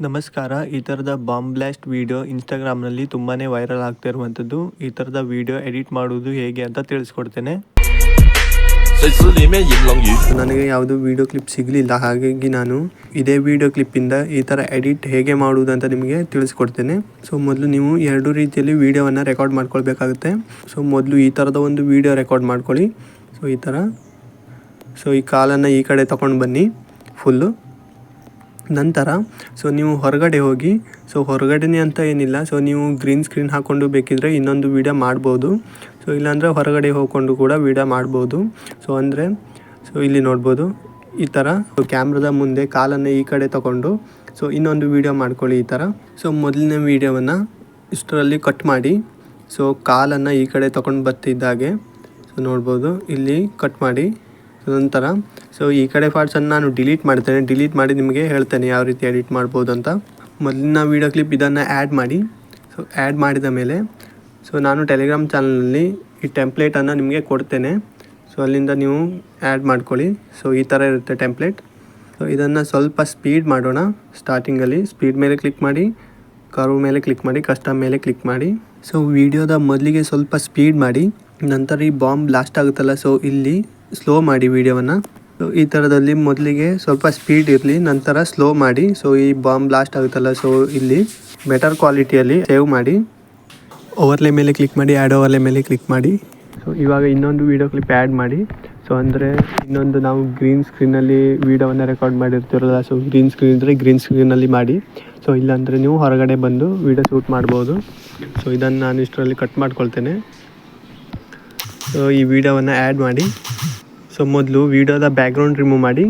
ನಮಸ್ಕಾರ. ಈ ಥರದ ಬಾಂಬ್ ಬ್ಲಾಸ್ಟ್ ವೀಡಿಯೋ ಇನ್ಸ್ಟಾಗ್ರಾಮ್ನಲ್ಲಿ ತುಂಬಾ ವೈರಲ್ ಆಗ್ತಿರುವಂಥದ್ದು. ಈ ಥರದ ವೀಡಿಯೋ ಎಡಿಟ್ ಮಾಡುವುದು ಹೇಗೆ ಅಂತ ತಿಳಿಸ್ಕೊಡ್ತೇನೆ. ನನಗೆ ಯಾವುದು ವೀಡಿಯೋ ಕ್ಲಿಪ್ ಸಿಗಲಿಲ್ಲ, ಹಾಗಾಗಿ ನಾನು ಇದೇ ವೀಡಿಯೋ ಕ್ಲಿಪ್ಪಿಂದ ಈ ಥರ ಎಡಿಟ್ ಹೇಗೆ ಮಾಡುವುದು ಅಂತ ನಿಮಗೆ ತಿಳಿಸ್ಕೊಡ್ತೇನೆ. ಸೊ ಮೊದಲು ನೀವು ಎರಡು ರೀತಿಯಲ್ಲಿ ವೀಡಿಯೋವನ್ನು ರೆಕಾರ್ಡ್ ಮಾಡ್ಕೊಳ್ಬೇಕಾಗುತ್ತೆ. ಸೊ ಮೊದಲು ಈ ಥರದ ಒಂದು ವೀಡಿಯೋ ರೆಕಾರ್ಡ್ ಮಾಡ್ಕೊಳ್ಳಿ. ಸೊ ಈ ಥರ ಈ ಕಾಲನ್ನು ಈ ಕಡೆ ತಗೊಂಡು ಬನ್ನಿ ಫುಲ್ಲು. ನಂತರ ನೀವು ಹೊರಗಡೆ ಹೋಗಿ, ಹೊರಗಡೆನೇ ಅಂತ ಏನಿಲ್ಲ, ನೀವು ಗ್ರೀನ್ ಸ್ಕ್ರೀನ್ ಹಾಕ್ಕೊಂಡು ಬೇಕಿದ್ರೆ ಇನ್ನೊಂದು ವೀಡಿಯೋ ಮಾಡ್ಬೋದು. ಇಲ್ಲಾಂದರೆ ಹೊರಗಡೆ ಹೋಗ್ಕೊಂಡು ಕೂಡ ವೀಡಿಯೋ ಮಾಡ್ಬೋದು. ಅಂದರೆ ಇಲ್ಲಿ ನೋಡ್ಬೋದು ಈ ಥರ ಕ್ಯಾಮ್ರದ ಮುಂದೆ ಕಾಲನ್ನು ಈ ಕಡೆ ತಗೊಂಡು ಇನ್ನೊಂದು ವೀಡಿಯೋ ಮಾಡ್ಕೊಳ್ಳಿ ಈ ಥರ. ಮೊದಲನೇ ವೀಡಿಯೋವನ್ನು ಇಷ್ಟರಲ್ಲಿ ಕಟ್ ಮಾಡಿ, ಕಾಲನ್ನು ಈ ಕಡೆ ತಗೊಂಡು ಬರ್ತಿದ್ದಾಗೆ ನೋಡ್ಬೋದು, ಇಲ್ಲಿ ಕಟ್ ಮಾಡಿ. ನಂತರ ಈ ಕಡೆ ಪಾರ್ಟ್ಸನ್ನು ನಾನು ಡಿಲೀಟ್ ಮಾಡ್ತೇನೆ. ಡಿಲೀಟ್ ಮಾಡಿ ನಿಮಗೆ ಹೇಳ್ತೇನೆ ಯಾವ ರೀತಿ ಎಡಿಟ್ ಮಾಡ್ಬೋದು ಅಂತ. ಮೊದಲಿನ ವೀಡಿಯೋ ಕ್ಲಿಪ್ ಇದನ್ನು ಆ್ಯಡ್ ಮಾಡಿ. ಆ್ಯಡ್ ಮಾಡಿದ ಮೇಲೆ ನಾನು ಟೆಲಿಗ್ರಾಮ್ ಚಾನಲಲ್ಲಿ ಈ ಟೆಂಪ್ಲೇಟನ್ನು ನಿಮಗೆ ಕೊಡ್ತೇನೆ. ಅಲ್ಲಿಂದ ನೀವು ಆ್ಯಡ್ ಮಾಡ್ಕೊಳ್ಳಿ. ಈ ಥರ ಇರುತ್ತೆ ಟೆಂಪ್ಲೇಟ್. ಇದನ್ನು ಸ್ವಲ್ಪ ಸ್ಪೀಡ್ ಮಾಡೋಣ. ಸ್ಟಾರ್ಟಿಂಗಲ್ಲಿ ಸ್ಪೀಡ್ ಮೇಲೆ ಕ್ಲಿಕ್ ಮಾಡಿ, ಕರ್ವ್ ಮೇಲೆ ಕ್ಲಿಕ್ ಮಾಡಿ, ಕಸ್ಟಮ್ ಮೇಲೆ ಕ್ಲಿಕ್ ಮಾಡಿ. ವೀಡಿಯೋದ ಮೊದಲಿಗೆ ಸ್ವಲ್ಪ ಸ್ಪೀಡ್ ಮಾಡಿ. ನಂತರ ಈ ಬಾಂಬ್ ಬ್ಲಾಸ್ಟ್ ಆಗುತ್ತಲ್ಲ, ಇಲ್ಲಿ ಸ್ಲೋ ಮಾಡಿ ವೀಡಿಯೋವನ್ನು. ಈ ಥರದಲ್ಲಿ ಮೊದಲಿಗೆ ಸ್ವಲ್ಪ ಸ್ಪೀಡ್ ಇರಲಿ, ನಂತರ ಸ್ಲೋ ಮಾಡಿ. ಈ ಬಾಂಬ್ ಬ್ಲಾಸ್ಟ್ ಆಗುತ್ತಲ್ಲ, ಇಲ್ಲಿ ಬೆಟರ್ ಕ್ವಾಲಿಟಿಯಲ್ಲಿ ಸೇವ್ ಮಾಡಿ. ಓವರ್ಲೇ ಮೇಲೆ ಕ್ಲಿಕ್ ಮಾಡಿ, ಆ್ಯಡ್ ಓವರ್ಲೇ ಮೇಲೆ ಕ್ಲಿಕ್ ಮಾಡಿ. ಇವಾಗ ಇನ್ನೊಂದು ವೀಡಿಯೋ ಕ್ಲಿಪ್ ಆ್ಯಡ್ ಮಾಡಿ. ಅಂದರೆ ಇನ್ನೊಂದು ನಾವು ಗ್ರೀನ್ ಸ್ಕ್ರೀನಲ್ಲಿ ವೀಡಿಯೋವನ್ನು ರೆಕಾರ್ಡ್ ಮಾಡಿರ್ತೀರಲ್ಲ, ಗ್ರೀನ್ ಸ್ಕ್ರೀನ್ ಇದ್ದರೆ ಗ್ರೀನ್ ಸ್ಕ್ರೀನಲ್ಲಿ ಮಾಡಿ. ಇಲ್ಲಾಂದರೆ ನೀವು ಹೊರಗಡೆ ಬಂದು ವೀಡಿಯೋ ಶೂಟ್ ಮಾಡ್ಬೋದು. ಇದನ್ನು ನಾನು ಇಷ್ಟರಲ್ಲಿ ಕಟ್ ಮಾಡ್ಕೊಳ್ತೇನೆ. ಈ ವಿಡಿಯೋವನ್ನು ಆ್ಯಡ್ ಮಾಡಿ. ಮೊದಲು ವೀಡಿಯೋದ ಬ್ಯಾಕ್ಗ್ರೌಂಡ್ ರಿಮೂವ್ ಮಾಡಿ.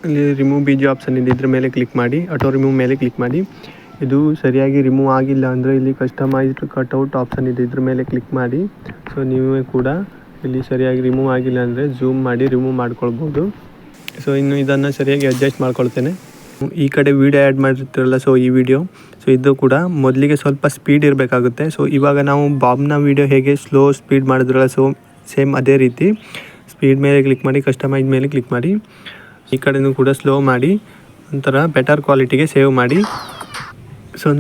ಇಲ್ಲಿ ರಿಮೂವ್ ಬಿಜಿ ಆಪ್ಷನ್ ಇದೆ, ಇದ್ರ ಮೇಲೆ ಕ್ಲಿಕ್ ಮಾಡಿ. ಆಟೋ ರಿಮೂವ್ ಮೇಲೆ ಕ್ಲಿಕ್ ಮಾಡಿ. ಇದು ಸರಿಯಾಗಿ ರಿಮೂವ್ ಆಗಿಲ್ಲ ಅಂದರೆ ಇಲ್ಲಿ ಕಸ್ಟಮೈಸ್ಡ್ ಕಟ್ಔಟ್ ಆಪ್ಷನ್ ಇದೆ, ಇದ್ರ ಮೇಲೆ ಕ್ಲಿಕ್ ಮಾಡಿ. ನೀವೇ ಕೂಡ ಇಲ್ಲಿ ಸರಿಯಾಗಿ ರಿಮೂವ್ ಆಗಿಲ್ಲ ಅಂದರೆ ಝೂಮ್ ಮಾಡಿ ರಿಮೂವ್ ಮಾಡ್ಕೊಳ್ಬೋದು. ಇನ್ನು ಇದನ್ನು ಸರಿಯಾಗಿ ಅಡ್ಜಸ್ಟ್ ಮಾಡ್ಕೊಳ್ತೇನೆ. ಈ ಕಡೆ ವೀಡಿಯೋ ಆ್ಯಡ್ ಮಾಡಿರ್ತೀರಲ್ಲ, ಈ ವಿಡಿಯೋ ಇದು ಕೂಡ ಮೊದಲಿಗೆ ಸ್ವಲ್ಪ ಸ್ಪೀಡ್ ಇರಬೇಕಾಗುತ್ತೆ. ಇವಾಗ ನಾವು ಬಾಂಬ್ನ ವೀಡಿಯೋ ಹೇಗೆ ಸ್ಲೋ ಸ್ಪೀಡ್ ಮಾಡಿದ್ರಲ್ಲ, ಸೇಮ್ ಅದೇ ರೀತಿ ಸ್ಪೀಡ್ ಮೇಲೆ ಕ್ಲಿಕ್ ಮಾಡಿ, ಕಸ್ಟಮೈಸ್ ಮೇಲೆ ಕ್ಲಿಕ್ ಮಾಡಿ. ಈ ಕಡೆನೂ ಕೂಡ ಸ್ಲೋ ಮಾಡಿ, ನಂತರ ಬೆಟರ್ ಕ್ವಾಲಿಟಿಗೆ ಸೇವ್ ಮಾಡಿ.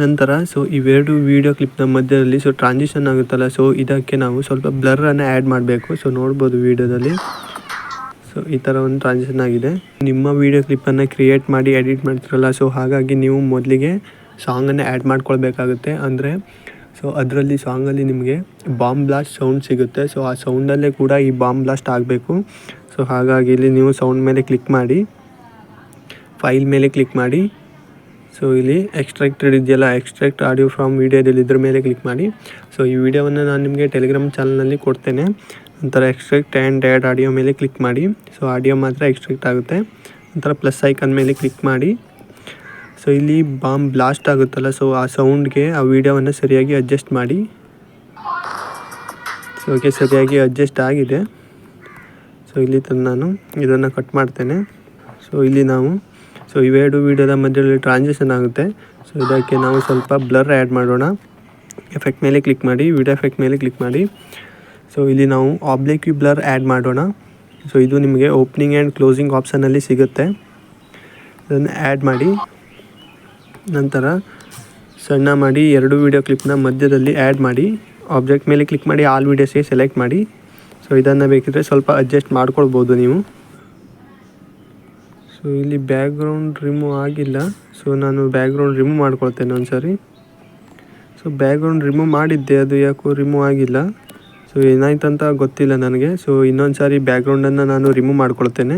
ನಂತರ ಇವೆರಡು ವೀಡಿಯೋ ಕ್ಲಿಪ್ನ ಮಧ್ಯದಲ್ಲಿ ಟ್ರಾನ್ಸಿಷನ್ ಆಗುತ್ತಲ್ಲ, ಇದಕ್ಕೆ ನಾವು ಸ್ವಲ್ಪ ಬ್ಲರನ್ನು ಆ್ಯಡ್ ಮಾಡಬೇಕು. ನೋಡ್ಬೋದು ವೀಡಿಯೋದಲ್ಲಿ ಈ ಥರ ಒಂದು ಟ್ರಾನ್ಸಿಷನ್ ಆಗಿದೆ. ನಿಮ್ಮ ವೀಡಿಯೋ ಕ್ಲಿಪ್ಪನ್ನು ಕ್ರಿಯೇಟ್ ಮಾಡಿ ಎಡಿಟ್ ಮಾಡ್ತಿರಲ್ಲ, ಹಾಗಾಗಿ ನೀವು ಮೊದಲಿಗೆ ಸಾಂಗನ್ನು ಆ್ಯಡ್ ಮಾಡ್ಕೊಳ್ಬೇಕಾಗುತ್ತೆ. ಅಂದರೆ ಅದರಲ್ಲಿ ಸಾಂಗಲ್ಲಿ ನಿಮಗೆ ಬಾಂಬ್ ಬ್ಲಾಸ್ಟ್ ಸೌಂಡ್ ಸಿಗುತ್ತೆ. ಆ ಸೌಂಡಲ್ಲೇ ಕೂಡ ಈ ಬಾಂಬ್ ಬ್ಲಾಸ್ಟ್ ಆಗಬೇಕು. ಹಾಗಾಗಿ ಇಲ್ಲಿ ನೀವು ಸೌಂಡ್ ಮೇಲೆ ಕ್ಲಿಕ್ ಮಾಡಿ, ಫೈಲ್ ಮೇಲೆ ಕ್ಲಿಕ್ ಮಾಡಿ. ಇಲ್ಲಿ ಎಕ್ಸ್ಟ್ರಾಕ್ಟೆಡ್ ಇದೆಯಲ್ಲ, ಎಕ್ಸ್ಟ್ರಾಕ್ಟ್ ಆಡಿಯೋ ಫ್ರಮ್ ವೀಡಿಯೋದಲ್ಲಿ ಇದ್ರ ಮೇಲೆ ಕ್ಲಿಕ್ ಮಾಡಿ. ಈ ವಿಡಿಯೋವನ್ನು ನಾನು ನಿಮಗೆ ಟೆಲಿಗ್ರಾಮ್ ಚಾನಲ್ನಲ್ಲಿ ಕೊಡ್ತೇನೆ. ನಂತರ ಎಕ್ಸ್ಟ್ರಾಕ್ಟ್ ಆ್ಯಂಡ್ ಆ್ಯಡ್ ಆಡಿಯೋ ಮೇಲೆ ಕ್ಲಿಕ್ ಮಾಡಿ. ಆಡಿಯೋ ಮಾತ್ರ ಎಕ್ಸ್ಟ್ರಾಕ್ಟ್ ಆಗುತ್ತೆ. ನಂತರ ಪ್ಲಸ್ ಐಕನ್ ಮೇಲೆ ಕ್ಲಿಕ್ ಮಾಡಿ. ಇಲ್ಲಿ ಬಾಂಬ್ ಬ್ಲಾಸ್ಟ್ ಆಗುತ್ತಲ್ಲ, ಆ ಸೌಂಡ್ಗೆ ಆ ವಿಡಿಯೋವನ್ನು ಸರಿಯಾಗಿ ಅಡ್ಜಸ್ಟ್ ಮಾಡಿ. ಓಕೆ, ಸರಿಯಾಗಿ ಅಡ್ಜಸ್ಟ್ ಆಗಿದೆ. ಇಲ್ಲಿ ನಾನು ಇದನ್ನು ಕಟ್ ಮಾಡ್ತೇನೆ. ಇಲ್ಲಿ ನಾವು ಇವೆರಡು ವೀಡಿಯೋದ ಮಧ್ಯದಲ್ಲಿ ಟ್ರಾನ್ಸಿಷನ್ ಆಗುತ್ತೆ. ಇದಕ್ಕೆ ನಾವು ಸ್ವಲ್ಪ ಬ್ಲರ್ ಆ್ಯಡ್ ಮಾಡೋಣ. ಎಫೆಕ್ಟ್ ಮೇಲೆ ಕ್ಲಿಕ್ ಮಾಡಿ, ವಿಡಿಯೋ ಎಫೆಕ್ಟ್ ಮೇಲೆ ಕ್ಲಿಕ್ ಮಾಡಿ. ಇಲ್ಲಿ ನಾವು ಆಬ್ಲಿಕ್ ಬ್ಲರ್ ಆ್ಯಡ್ ಮಾಡೋಣ. ಇದು ನಿಮಗೆ ಓಪನಿಂಗ್ ಆ್ಯಂಡ್ ಕ್ಲೋಸಿಂಗ್ ಆಪ್ಷನಲ್ಲಿ ಸಿಗುತ್ತೆ. ಇದನ್ನು ಆ್ಯಡ್ ಮಾಡಿ. ನಂತರ ಸಣ್ಣ ಮಾಡಿ ಎರಡು ವೀಡಿಯೋ ಕ್ಲಿಪ್ನ ಮಧ್ಯದಲ್ಲಿ ಆ್ಯಡ್ ಮಾಡಿ. ಆಬ್ಜೆಕ್ಟ್ ಮೇಲೆ ಕ್ಲಿಕ್ ಮಾಡಿ, ಆಲ್ ವೀಡಿಯೋಸ್ಗೆ ಸೆಲೆಕ್ಟ್ ಮಾಡಿ. ಇದನ್ನು ಬೇಕಿದ್ರೆ ಸ್ವಲ್ಪ ಅಡ್ಜಸ್ಟ್ ಮಾಡ್ಕೊಳ್ಬೋದು ನೀವು. ಇಲ್ಲಿ ಬ್ಯಾಕ್ಗ್ರೌಂಡ್ ರಿಮೂವ್ ಆಗಿಲ್ಲ, ನಾನು ಬ್ಯಾಕ್ಗ್ರೌಂಡ್ ರಿಮೂವ್ ಮಾಡ್ಕೊಳ್ತೇನೆ ಒಂದು ಸಾರಿ. ಬ್ಯಾಕ್ಗ್ರೌಂಡ್ ರಿಮೂವ್ ಮಾಡಿದ್ದೆ, ಅದು ಯಾಕೋ ರಿಮೂವ್ ಆಗಿಲ್ಲ. ಏನಾಯ್ತಂತ ಗೊತ್ತಿಲ್ಲ ನನಗೆ. ಇನ್ನೊಂದು ಸಾರಿ ಬ್ಯಾಕ್ಗ್ರೌಂಡನ್ನು ನಾನು ರಿಮೂವ್ ಮಾಡ್ಕೊಳ್ತೇನೆ.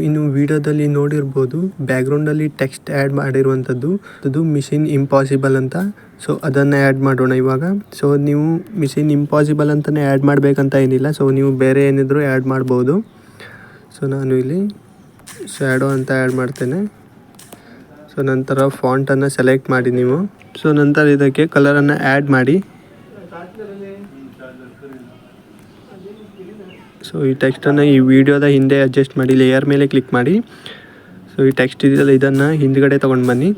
ಇನ್ನು ವಿಡಿಯೋದಲ್ಲಿ ನೋಡಿರ್ಬೋದು, ಬ್ಯಾಕ್ಗ್ರೌಂಡಲ್ಲಿ ಟೆಕ್ಸ್ಟ್ ಆ್ಯಡ್ ಮಾಡಿರುವಂಥದ್ದು, ಅದು ಮಿಷನ್ ಇಂಪಾಸಿಬಲ್ ಅಂತ. ಅದನ್ನು ಆ್ಯಡ್ ಮಾಡೋಣ ಇವಾಗ. ನೀವು ಮಿಷನ್ ಇಂಪಾಸಿಬಲ್ ಅಂತಲೇ ಆ್ಯಡ್ ಮಾಡಬೇಕಂತ ಏನಿಲ್ಲ. ನೀವು ಬೇರೆ ಏನಿದ್ರು ಆ್ಯಡ್ ಮಾಡ್ಬೋದು. ನಾನು ಇಲ್ಲಿ ಶ್ಯಾಡೋ ಅಂತ ಆ್ಯಡ್ ಮಾಡ್ತೇನೆ. ನಂತರ ಫಾಂಟನ್ನು ಸೆಲೆಕ್ಟ್ ಮಾಡಿ ನೀವು. ನಂತರ ಇದಕ್ಕೆ ಕಲರನ್ನು ಆ್ಯಡ್ ಮಾಡಿ. ಈ ಟೆಕ್ಸ್ಟನ್ನು ಈ ವಿಡಿಯೋದ ಹಿಂದೆ ಅಡ್ಜಸ್ಟ್ ಮಾಡಿ, ಲೇಯರ್ ಮೇಲೆ ಕ್ಲಿಕ್ ಮಾಡಿ. ಈ ಟೆಕ್ಸ್ಟ್ ಇದೆಯಲ್ಲ, ಇದನ್ನು ಹಿಂದ್ಗಡೆ ತೊಗೊಂಡು ಬನ್ನಿ.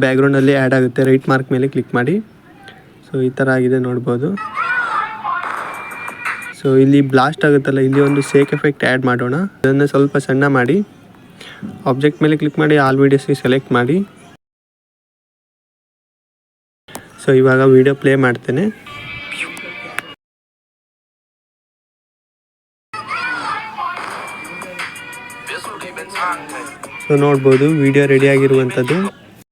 ಬ್ಯಾಕ್ಗ್ರೌಂಡಲ್ಲಿ ಆ್ಯಡ್ ಆಗುತ್ತೆ. ರೈಟ್ ಮಾರ್ಕ್ ಮೇಲೆ ಕ್ಲಿಕ್ ಮಾಡಿ. ಈ ಥರ ಆಗಿದೆ ನೋಡ್ಬೋದು. ಇಲ್ಲಿ ಬ್ಲಾಸ್ಟ್ ಆಗುತ್ತಲ್ಲ, ಇಲ್ಲಿ ಒಂದು ಶೇಕ್ ಎಫೆಕ್ಟ್ ಆ್ಯಡ್ ಮಾಡೋಣ. ಇದನ್ನು ಸ್ವಲ್ಪ ಸಣ್ಣ ಮಾಡಿ. ಆಬ್ಜೆಕ್ಟ್ ಮೇಲೆ ಕ್ಲಿಕ್ ಮಾಡಿ ಆಲ್ ವೀಡಿಯೋಸ್ಗೆ ಸೆಲೆಕ್ಟ್ ಮಾಡಿ. ಸೊ ಇವಾಗ ವಿಡಿಯೋ ಪ್ಲೇ ಮಾಡ್ತೇನೆ. ಸೊ ನೋಡ್ಬೋದು ವಿಡಿಯೋ ರೆಡಿ ಆಗಿರುವಂಥದ್ದು.